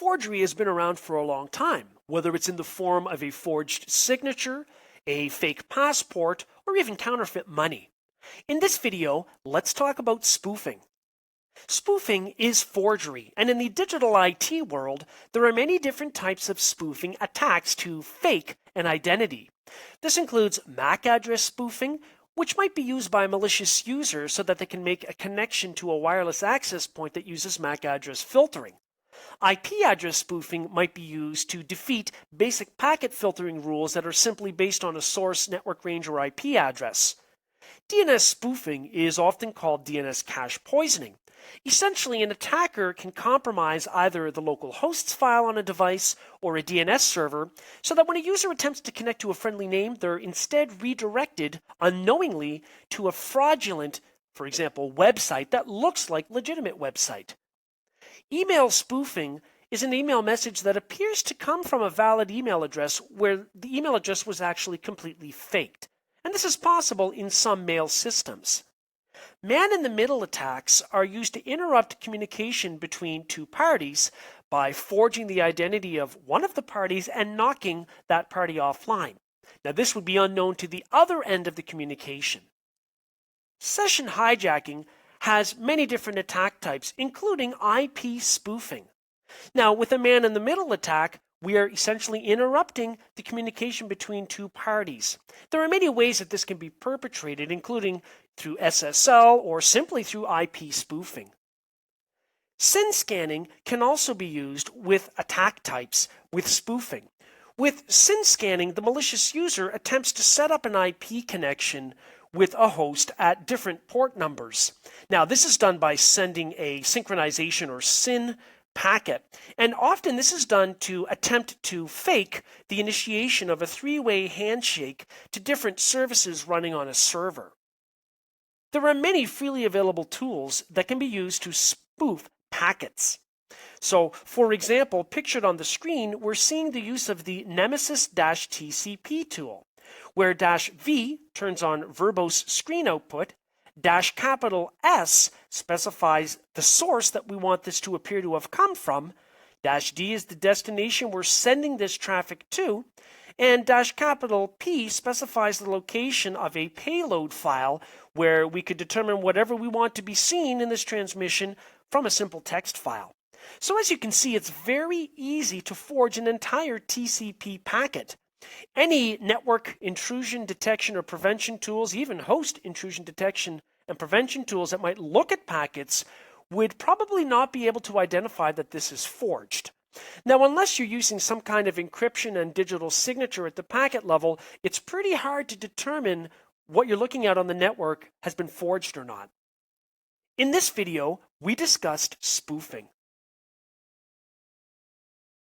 Forgery has been around for a long time, whether it's in the form of a forged signature, a fake passport, or even counterfeit money. In this video, let's talk about spoofing. Spoofing is forgery, and in the digital IT world, there are many different types of spoofing attacks to fake an identity. This includes MAC address spoofing, which might be used by malicious users so that they can make a connection to a wireless access point that uses MAC address filtering. IP address spoofing might be used to defeat basic packet filtering rules that are simply based on a source, network range, or IP address. DNS spoofing is often called DNS cache poisoning. Essentially, an attacker can compromise either the local host's file on a device or a DNS server so that when a user attempts to connect to a friendly name, they're instead redirected unknowingly to a fraudulent, for example, website that looks like a legitimate website. Email spoofing is an email message that appears to come from a valid email address where the email address was actually completely faked. And this is possible in some mail systems. Man-in-the-middle attacks are used to interrupt communication between two parties by forging the identity of one of the parties and knocking that party offline. Now, this would be unknown to the other end of the communication. Session hijacking has many different attack types, including IP spoofing. Now, with a man-in-the-middle attack, we are essentially interrupting the communication between two parties. There are many ways that this can be perpetrated, including through SSL or simply through IP spoofing. SYN scanning can also be used with attack types with spoofing. With SYN scanning, the malicious user attempts to set up an IP connection with a host at different port numbers. Now, this is done by sending a synchronization or SYN packet, and often this is done to attempt to fake the initiation of a three-way handshake to different services running on a server. There are many freely available tools that can be used to spoof packets. So, for example, pictured on the screen, we're seeing the use of the Nemesis-TCP tool, where -V turns on verbose screen output, -S specifies the source that we want this to appear to have come from, -D is the destination we're sending this traffic to, and -P specifies the location of a payload file where we could determine whatever we want to be seen in this transmission from a simple text file. So as you can see, it's very easy to forge an entire TCP packet. Any network intrusion detection or prevention tools, even host intrusion detection and prevention tools that might look at packets would probably not be able to identify that this is forged. Now, unless you're using some kind of encryption and digital signature at the packet level, it's pretty hard to determine what you're looking at on the network has been forged or not. In this video, we discussed spoofing.